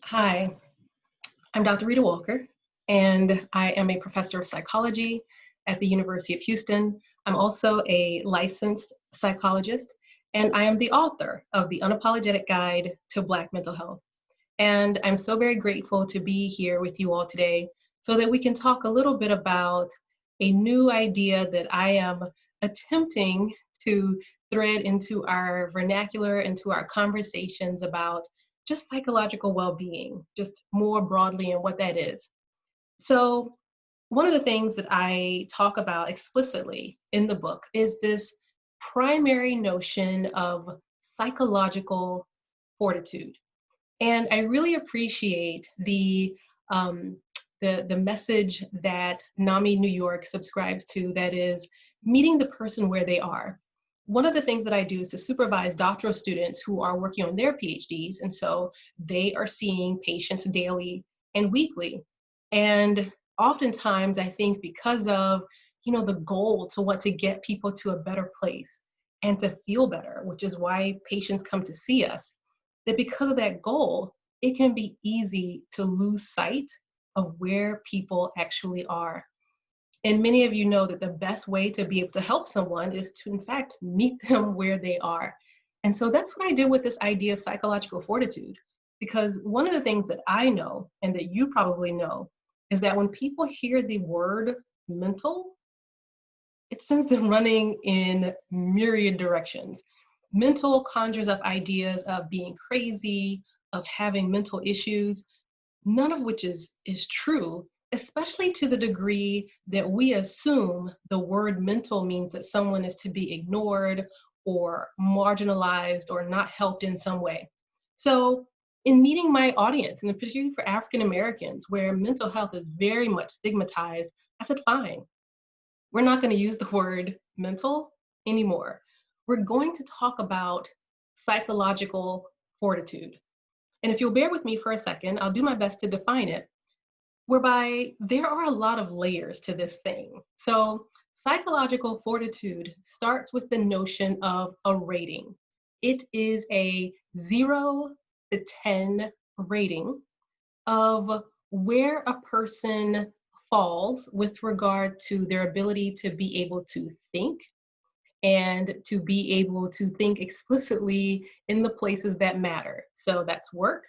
Hi, I'm Dr. Rheeda Walker, and I am a professor of psychology at the University of Houston. I'm also a licensed psychologist, and I am the author of the Unapologetic Guide to Black Mental Health. And I'm so very grateful to be here with you all today so that we can talk a little bit about a new idea that I am attempting to thread into our vernacular, into our conversations about just psychological well-being, just more broadly and what that is. So one of the things that I talk about explicitly in the book is this primary notion of psychological fortitude. And I really appreciate um, the message that NAMI New York subscribes to, that is meeting the person where they are. One of the things that I do is to supervise doctoral students who are working on their PhDs, and so they are seeing patients daily and weekly. And oftentimes, I think because of the goal to want to get people to a better place and to feel better, which is why patients come to see us, that because of that goal, it can be easy to lose sight of where people actually are. And many of you know that the best way to be able to help someone is to, in fact, meet them where they are. And so that's what I did with this idea of psychological fortitude. Because one of the things that I know, and that you probably know, is that when people hear the word mental, it sends them running in myriad directions. Mental conjures up ideas of being crazy, of having mental issues, none of which is true, especially to the degree that we assume the word mental means that someone is to be ignored or marginalized or not helped in some way. So in meeting my audience, and particularly for African Americans, where mental health is very much stigmatized, I said, fine, we're not going to use the word mental anymore. We're going to talk about psychological fortitude. And if you'll bear with me for a second, I'll do my best to define it, whereby there are a lot of layers to this thing. So psychological fortitude starts with the notion of a rating. It is a 0 to 10 rating of where a person falls with regard to their ability to be able to think and to be able to think explicitly in the places that matter. So that's work,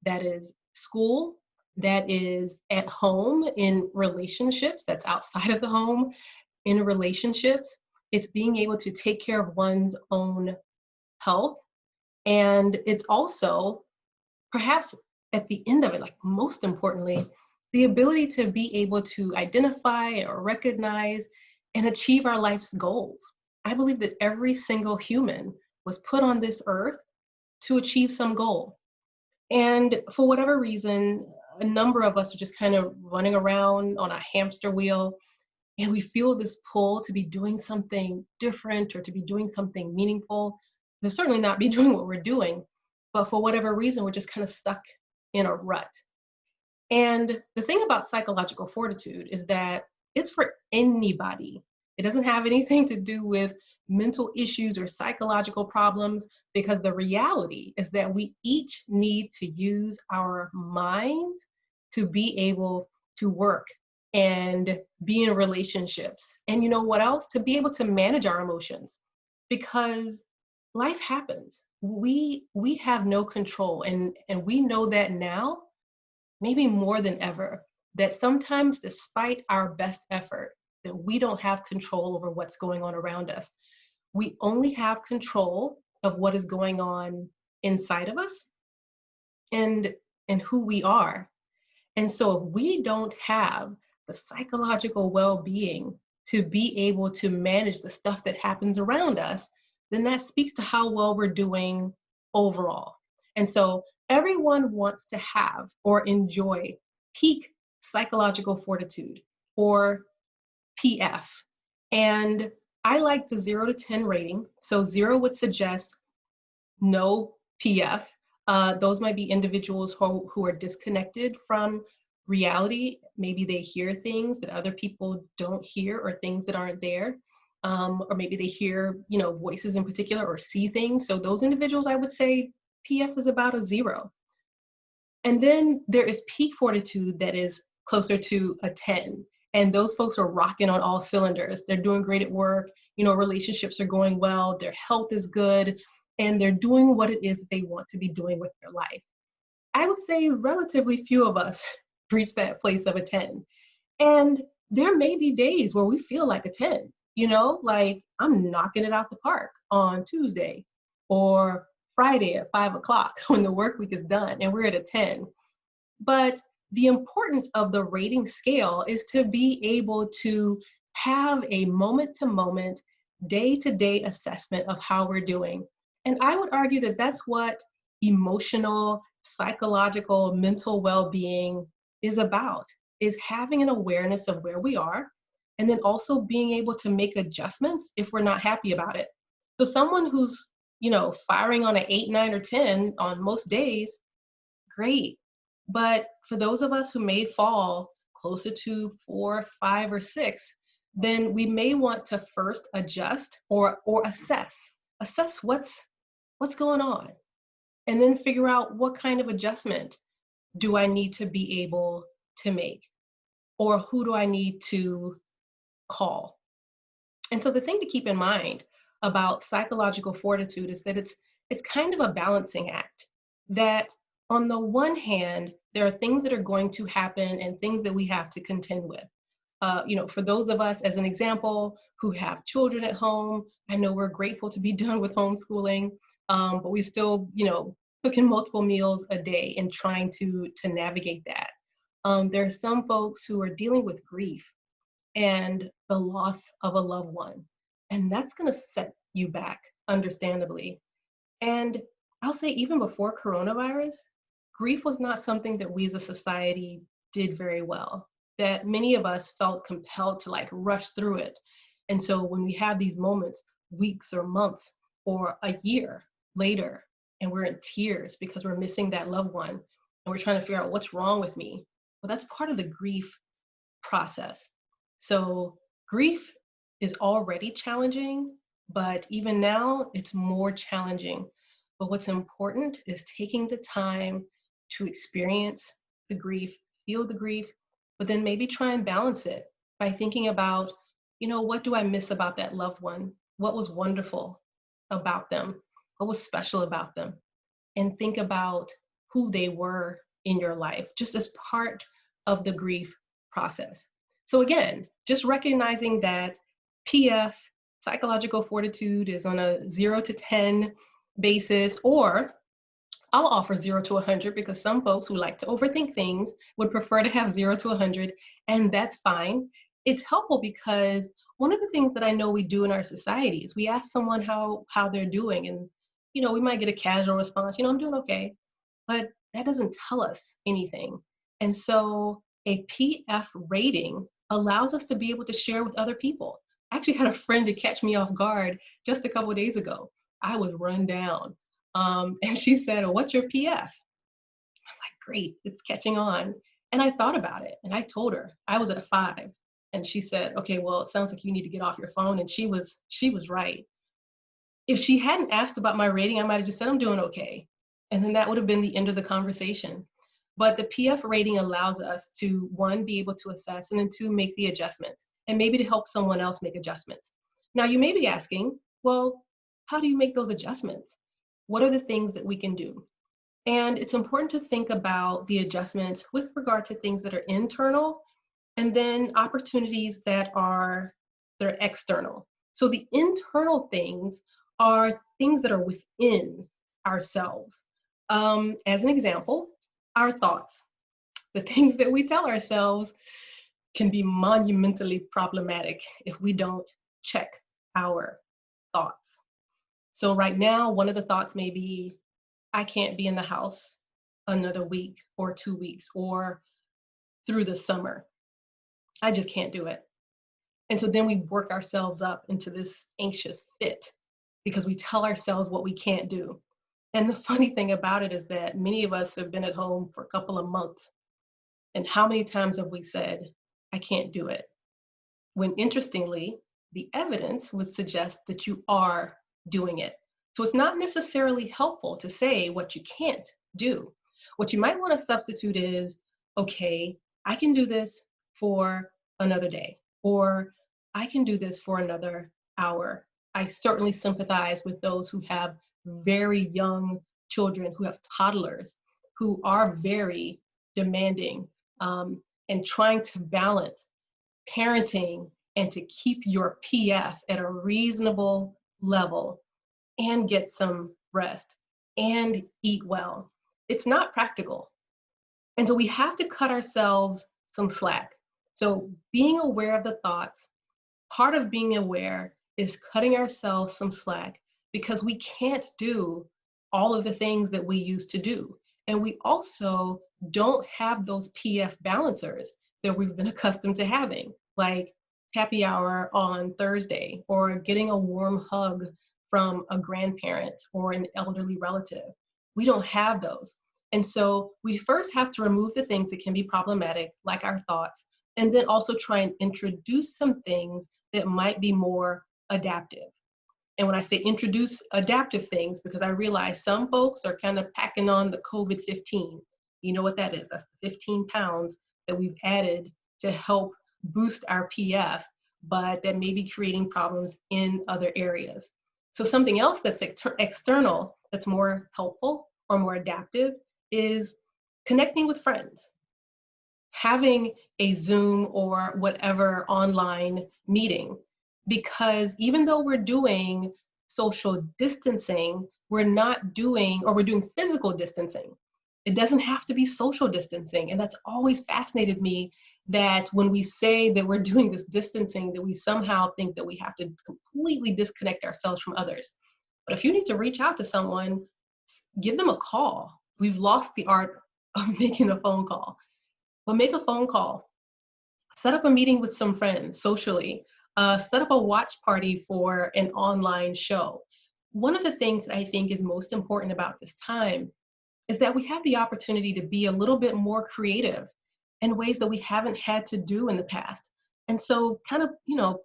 that is school, that is at home in relationships, that's outside of the home in relationships. It's being able to take care of one's own health. And it's also, perhaps at the end of it, like most importantly, the ability to be able to identify or recognize and achieve our life's goals. I believe that every single human was put on this earth to achieve some goal. And for whatever reason, a number of us are just kind of running around on a hamster wheel, and we feel this pull to be doing something different or to be doing something meaningful, to certainly not be doing what we're doing. But for whatever reason, we're just kind of stuck in a rut. And the thing about psychological fortitude is that it's for anybody. It doesn't have anything to do with mental issues or psychological problems, because the reality is that we each need to use our minds to be able to work and be in relationships. And you know what else? To be able to manage our emotions, because life happens. We have no control, and we know that now maybe more than ever, that sometimes despite our best effort, that we don't have control over what's going on around us. We only have control of what is going on inside of us and who we are. And so if we don't have the psychological well-being to be able to manage the stuff that happens around us, then that speaks to how well we're doing overall. And so everyone wants to have or enjoy peak psychological fortitude, or PF. And I like the 0 to 10 rating. So 0 would suggest no PF. Those might be individuals who are disconnected from reality. Maybe they hear things that other people don't hear, or things that aren't there. Or maybe they hear, voices in particular, or see things. So those individuals, I would say PF is about a 0. And then there is peak fortitude that is closer to a 10. And those folks are rocking on all cylinders. They're doing great at work. Relationships are going well. Their health is good. And they're doing what it is that they want to be doing with their life. I would say relatively few of us reach that place of a 10. And there may be days where we feel like a 10, like I'm knocking it out the park on Tuesday or Friday at 5 o'clock when the work week is done and we're at a 10. But the importance of the rating scale is to be able to have a moment to moment, day to day assessment of how we're doing. And I would argue that that's what emotional, psychological, mental well being is about, is having an awareness of where we are and then also being able to make adjustments if we're not happy about it. So someone who's, firing on an 8, 9, or 10 on most days, great. But for those of us who may fall closer to 4, 5, or 6, then we may want to first adjust or assess what's going on, and then figure out what kind of adjustment do I need to be able to make, or who do I need to call. And so the thing to keep in mind about psychological fortitude is that it's kind of a balancing act, that on the one hand, there are things that are going to happen and things that we have to contend with. For those of us, as an example, who have children at home, I know we're grateful to be done with homeschooling, but we still, cooking multiple meals a day and trying to navigate that. There are some folks who are dealing with grief and the loss of a loved one, and that's going to set you back, understandably. And I'll say even before coronavirus, grief was not something that we as a society did very well, that many of us felt compelled to rush through it. And so when we have these moments, weeks or months or a year later, and we're in tears because we're missing that loved one and we're trying to figure out what's wrong with me, well, that's part of the grief process. So grief is already challenging, but even now it's more challenging. But what's important is taking the time to experience the grief, feel the grief, but then maybe try and balance it by thinking about, what do I miss about that loved one? What was wonderful about them? What was special about them? And think about who they were in your life, just as part of the grief process. So again, just recognizing that PF, psychological fortitude, is on a 0 to 10 basis, or I'll offer 0 to 100 because some folks who like to overthink things would prefer to have 0 to 100, and that's fine. It's helpful because one of the things that I know we do in our society is we ask someone how they're doing, and we might get a casual response, I'm doing okay, but that doesn't tell us anything. And so a PF rating allows us to be able to share with other people. I actually had a friend to catch me off guard just a couple of days ago. I was run down. And she said, "Oh, what's your PF?" I'm like, "Great, it's catching on." And I thought about it and I told her I was at a 5. And she said, "Okay, well, it sounds like you need to get off your phone." And she was right. If she hadn't asked about my rating, I might have just said, "I'm doing okay." And then that would have been the end of the conversation. But the PF rating allows us to, one, be able to assess, and then two, make the adjustments, and maybe to help someone else make adjustments. Now, you may be asking, well, how do you make those adjustments? What are the things that we can do? And it's important to think about the adjustments with regard to things that are internal, and then opportunities that are external. So the internal things are things that are within ourselves. As an example, our thoughts. The things that we tell ourselves can be monumentally problematic if we don't check our thoughts. So right now, one of the thoughts may be, I can't be in the house another week or 2 weeks or through the summer. I just can't do it. And so then we work ourselves up into this anxious fit because we tell ourselves what we can't do. And the funny thing about it is that many of us have been at home for a couple of months. And how many times have we said, I can't do it? When interestingly, the evidence would suggest that you are doing it. So it's not necessarily helpful to say what you can't do. What you might want to substitute is, okay, I can do this for another day, or I can do this for another hour. I certainly sympathize with those who have very young children, who have toddlers, who are very demanding, and trying to balance parenting and to keep your PF at a reasonable level and get some rest and eat well. It's not practical. And so we have to cut ourselves some slack. So being aware of the thoughts, part of being aware is cutting ourselves some slack, because we can't do all of the things that we used to do. And we also don't have those PF balancers that we've been accustomed to having, like happy hour on Thursday, or getting a warm hug from a grandparent or an elderly relative. We don't have those. And so we first have to remove the things that can be problematic, like our thoughts, and then also try and introduce some things that might be more adaptive. And when I say introduce adaptive things, because I realize some folks are kind of packing on the COVID-15. You know what that is? That's the 15 pounds that we've added to help boost our PF, but that may be creating problems in other areas. So something else that's external, that's more helpful or more adaptive, is connecting with friends. Having a Zoom or whatever online meeting, because even though we're doing social distancing, we're not doing, or we're doing physical distancing. It doesn't have to be social distancing. And that's always fascinated me, that when we say that we're doing this distancing, that we somehow think that we have to completely disconnect ourselves from others. But if you need to reach out to someone, give them a call. We've lost the art of making a phone call. But make a phone call, set up a meeting with some friends socially, set up a watch party for an online show. One of the things that I think is most important about this time is that we have the opportunity to be a little bit more creative in ways that we haven't had to do in the past. And so kind of,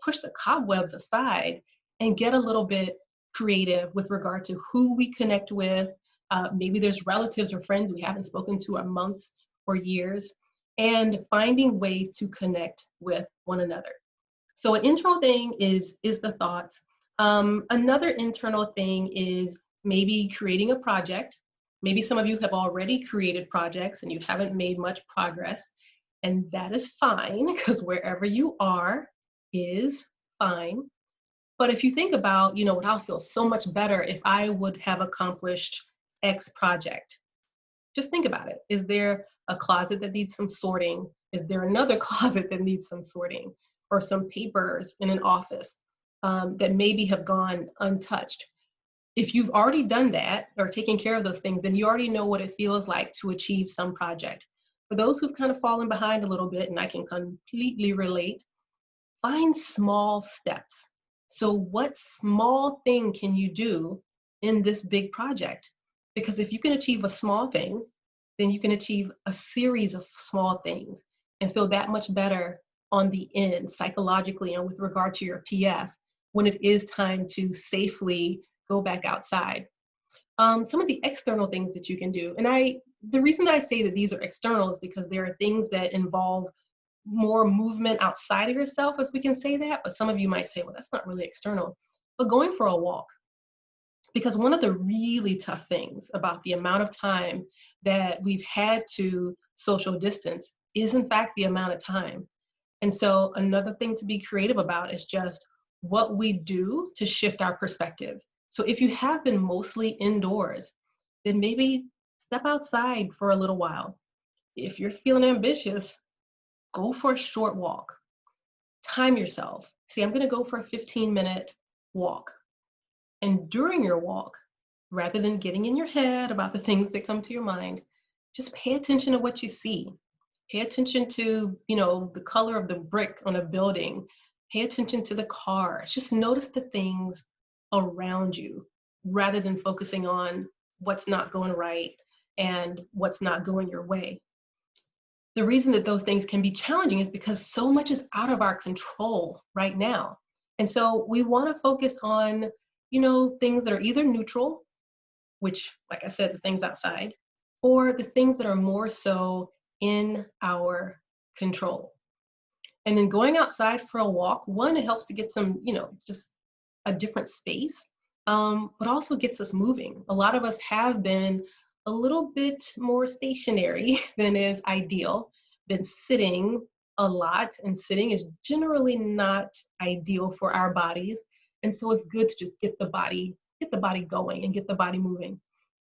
push the cobwebs aside and get a little bit creative with regard to who we connect with. Maybe there's relatives or friends we haven't spoken to in months or years, and finding ways to connect with one another. So an internal thing is the thoughts. Another internal thing is maybe creating a project. Maybe some of you have already created projects and you haven't made much progress, and that is fine, because wherever you are is fine. But if you think about, I'll feel so much better if I would have accomplished X project. Just think about it. Is there a closet that needs some sorting? Is there another closet that needs some sorting? Or some papers in an office that maybe have gone untouched? If you've already done that or taken care of those things, then you already know what it feels like to achieve some project. For those who've kind of fallen behind a little bit, and I can completely relate, find small steps. So what small thing can you do in this big project? Because if you can achieve a small thing, then you can achieve a series of small things and feel that much better on the end, psychologically, and with regard to your PF, when it is time to safely go back outside. Some of the external things that you can do, and the reason that I say that these are external is because there are things that involve more movement outside of yourself, if we can say that, but some of you might say, well, that's not really external. But going for a walk, because one of the really tough things about the amount of time that we've had to social distance is in fact the amount of time. And so another thing to be creative about is just what we do to shift our perspective. So if you have been mostly indoors, then maybe step outside for a little while. If you're feeling ambitious, go for a short walk. Time yourself. See, I'm going to go for a 15-minute walk. And during your walk, rather than getting in your head about the things that come to your mind, just pay attention to what you see. Pay attention to, the color of the brick on a building. Pay attention to the cars. Just notice the things around you rather than focusing on what's not going right and what's not going your way. The reason that those things can be challenging is because so much is out of our control right now. And so we want to focus on, things that are either neutral, which, like I said, the things outside, or the things that are more so in our control. And then going outside for a walk, one, it helps to get some, just a different space, but also gets us moving. A lot of us have been a little bit more stationary than is ideal, been sitting a lot, and sitting is generally not ideal for our bodies. And so it's good to just get the body going and get the body moving.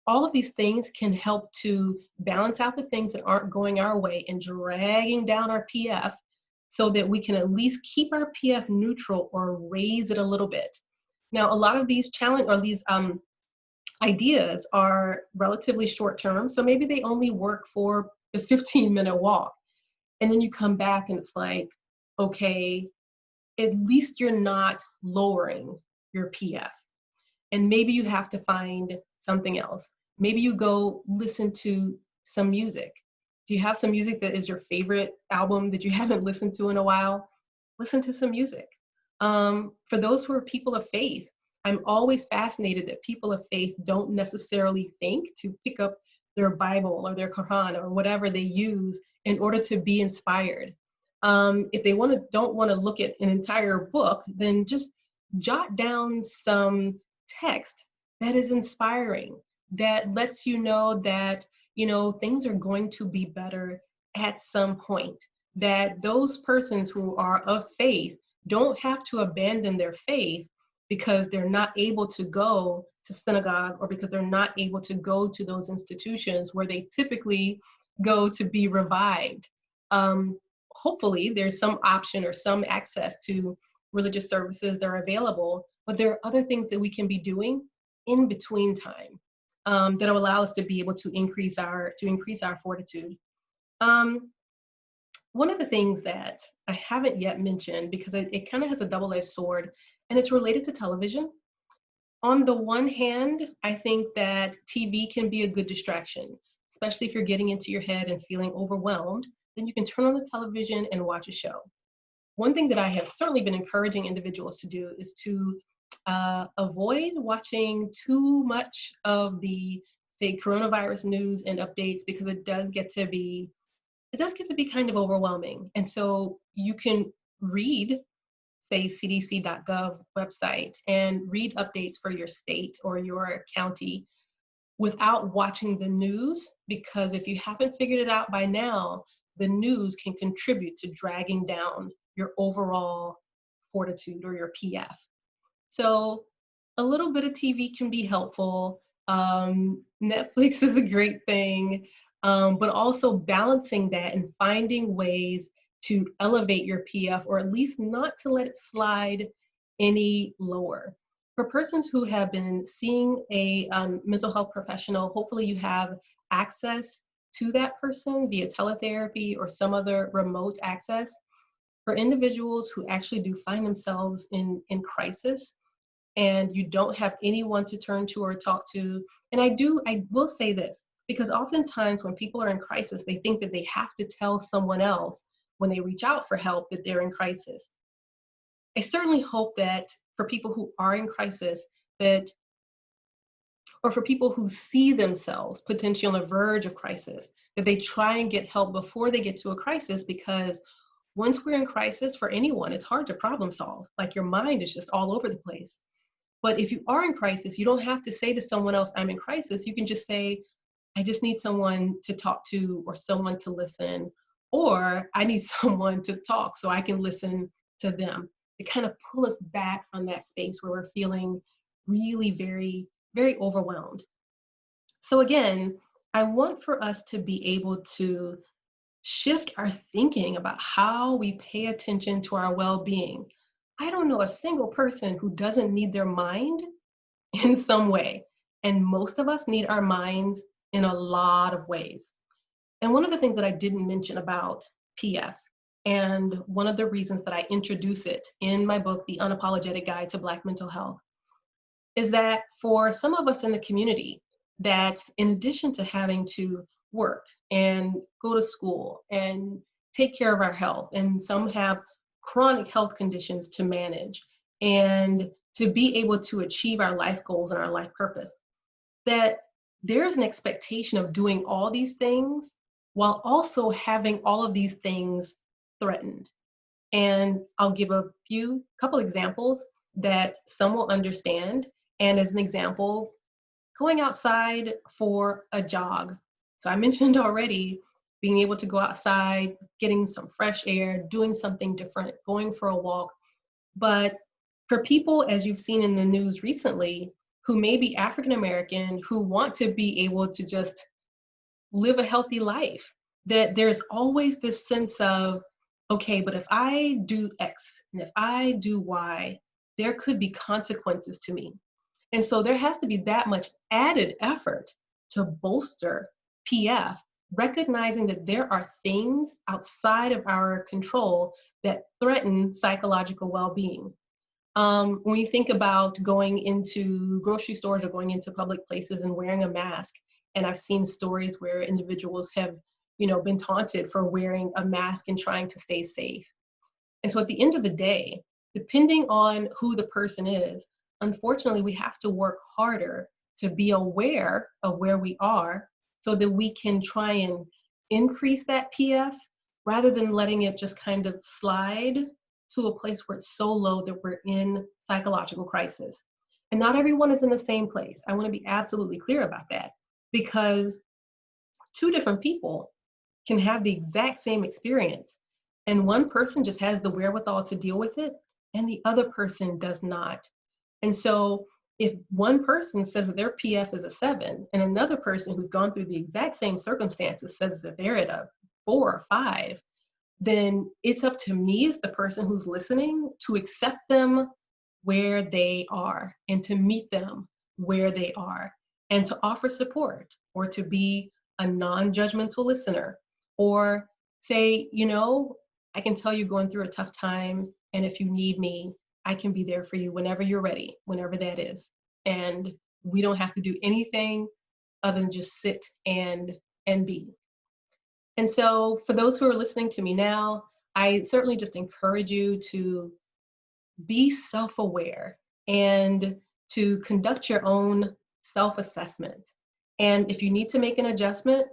All of these things can help to balance out the things that aren't going our way and dragging down our PF so that we can at least keep our PF neutral or raise it a little bit. Now, a lot of these ideas are relatively short term, so maybe they only work for the 15-minute walk. And then you come back and it's like, okay, at least you're not lowering your PF. And maybe you have to find something else. Maybe you go listen to some music. Do you have some music that is your favorite album that you haven't listened to in a while? Listen to some music. For those who are people of faith, I'm always fascinated that people of faith don't necessarily think to pick up their Bible or their Quran or whatever they use in order to be inspired. If they don't want to look at an entire book, then just jot down some text that is inspiring, that lets you know that, things are going to be better at some point, that those persons who are of faith don't have to abandon their faith because they're not able to go to synagogue or because they're not able to go to those institutions where they typically go to be revived. Hopefully there's some option or some access to religious services that are available, but there are other things that we can be doing in between time that will allow us to be able to increase our fortitude. One of the things that I haven't yet mentioned, because it kind of has a double-edged sword, and it's related to television. On the one hand, I think that TV can be a good distraction, especially if you're getting into your head and feeling overwhelmed, then you can turn on the television and watch a show. One thing that I have certainly been encouraging individuals to do is to avoid watching too much of the, say, coronavirus news and updates, because it does get to be kind of overwhelming. And so you can read, say, cdc.gov website and read updates for your state or your county without watching the news, because if you haven't figured it out by now, the news can contribute to dragging down your overall fortitude or your PF. So a little bit of TV can be helpful. Netflix is a great thing, but also balancing that and finding ways to elevate your PF, or at least not to let it slide any lower. For persons who have been seeing a mental health professional, hopefully you have access to that person via teletherapy or some other remote access. For individuals who actually do find themselves in crisis and you don't have anyone to turn to or talk to, and I will say this, because oftentimes when people are in crisis, they think that they have to tell someone else when they reach out for help that they're in crisis. I certainly hope that for people who are in crisis, or for people who see themselves potentially on the verge of crisis, that they try and get help before they get to a crisis, because once we're in crisis, for anyone, it's hard to problem solve. Like, your mind is just all over the place. But if you are in crisis, you don't have to say to someone else, I'm in crisis. You can just say, I just need someone to talk to or someone to listen, or I need someone to talk so I can listen to them, to kind of pull us back from that space where we're feeling really very, very overwhelmed. So again, I want for us to be able to shift our thinking about how we pay attention to our well-being. I don't know a single person who doesn't need their mind in some way. And most of us need our minds in a lot of ways. And one of the things that I didn't mention about PF, and one of the reasons that I introduce it in my book, The Unapologetic Guide to Black Mental Health, is that for some of us in the community, that in addition to having to work and go to school and take care of our health, and some have chronic health conditions to manage, and to be able to achieve our life goals and our life purpose, that there's an expectation of doing all these things while also having all of these things threatened. And I'll give a couple examples that some will understand. And as an example, going outside for a jog. So I mentioned already being able to go outside, getting some fresh air, doing something different, going for a walk. But for people, as you've seen in the news recently, who may be African American, who want to be able to just live a healthy life, that there's always this sense of, okay, but if I do X and if I do Y, there could be consequences to me. And so there has to be that much added effort to bolster PF, recognizing that there are things outside of our control that threaten psychological well-being. When you think about going into grocery stores or going into public places and wearing a mask, and I've seen stories where individuals have, been taunted for wearing a mask and trying to stay safe. And so at the end of the day, depending on who the person is, unfortunately, we have to work harder to be aware of where we are so that we can try and increase that PF rather than letting it just kind of slide to a place where it's so low that we're in psychological crisis. And not everyone is in the same place. I want to be absolutely clear about that, because two different people can have the exact same experience, and one person just has the wherewithal to deal with it, and the other person does not. And so if one person says that their PF is a 7, and another person who's gone through the exact same circumstances says that they're at a 4 or 5, then it's up to me as the person who's listening to accept them where they are and to meet them where they are and to offer support or to be a non-judgmental listener or say, I can tell you're going through a tough time, and if you need me, I can be there for you whenever you're ready, whenever that is. And we don't have to do anything other than just sit and be. And so for those who are listening to me now, I certainly just encourage you to be self-aware and to conduct your own self-assessment. And if you need to make an adjustment,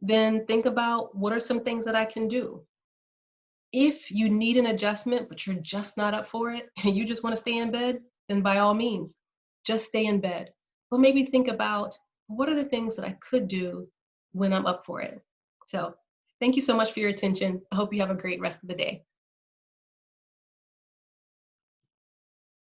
then think about what are some things that I can do. If you need an adjustment, but you're just not up for it, and you just want to stay in bed, then by all means, just stay in bed. But maybe think about what are the things that I could do when I'm up for it. So thank you so much for your attention. I hope you have a great rest of the day.